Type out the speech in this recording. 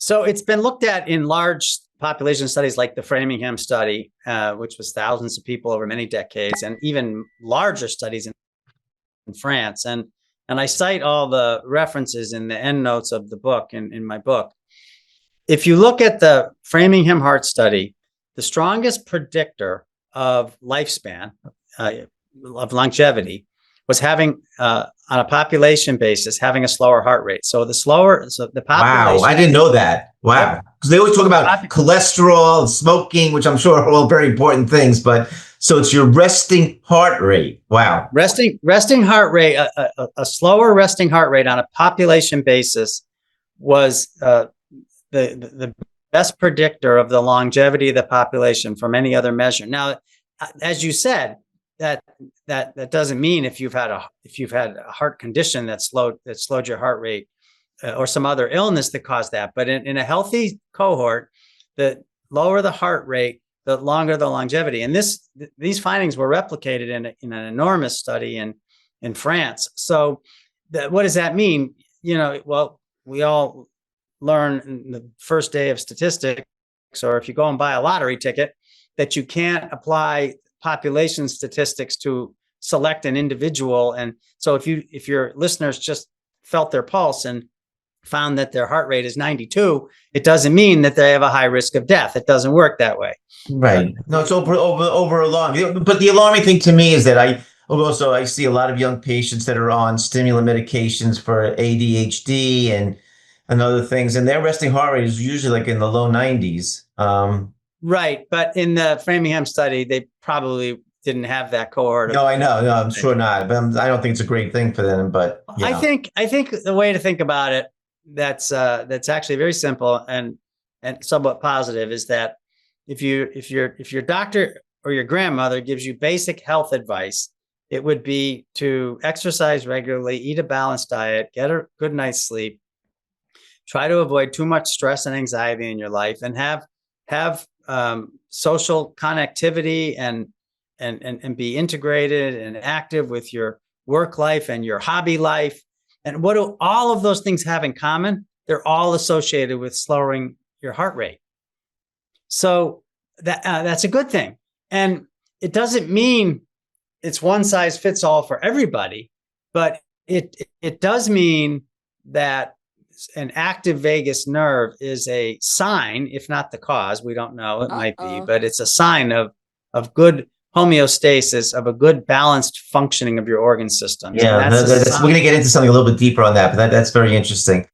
So it's been looked at in large population studies like the Framingham study, which was thousands of people over many decades, and even larger studies in France. And I cite all the references in the endnotes of the book, in my book. If you look at the Framingham Heart Study, the strongest predictor of lifespan, of longevity, was having, on a population basis, having a slower heart rate. So the population. Wow, I didn't know that. Wow. Yep. Because they always talk about cholesterol and smoking, which I'm sure are all very important things, but so it's your resting heart rate. Wow. Resting heart rate, a slower resting heart rate on a population basis was the best predictor of the longevity of the population from any other measure. Now, as you said, that doesn't mean if you've had a heart condition that slowed your heart rate, or some other illness that caused that. But in a healthy cohort, the lower the heart rate, the longer the longevity. And these findings were replicated in an enormous study in France. So what does that mean? Well, we all learn in the first day of statistics, or if you go and buy a lottery ticket, that you can't apply population statistics to select an individual. And so if your listeners just felt their pulse and found that their heart rate is 92, it doesn't mean that they have a high risk of death. It doesn't work that way. Right. No, it's over a long. But the alarming thing to me is that I see a lot of young patients that are on stimulant medications for ADHD and other things, and their resting heart rate is usually like in the low 90s. Right. But in the Framingham study, they probably didn't have that cohort. No, I know. No, I'm sure not. But I don't think it's a great thing for them. But I think the way to think about it, that's actually very simple and somewhat positive, is that if your doctor or your grandmother gives you basic health advice, it would be to exercise regularly, eat a balanced diet, get a good night's sleep, try to avoid too much stress and anxiety in your life, and have social connectivity and be integrated and active with your work life and your hobby life. And what do all of those things have in common? They're all associated with slowing your heart rate. So that's a good thing. And it doesn't mean it's one size fits all for everybody, but it does mean that an active vagus nerve is a sign, if not the cause, we don't know, it might be, but it's a sign of good homeostasis, of a good balanced functioning of your organ systems. Yeah, we're going to get into something a little bit deeper on that, but that's very interesting.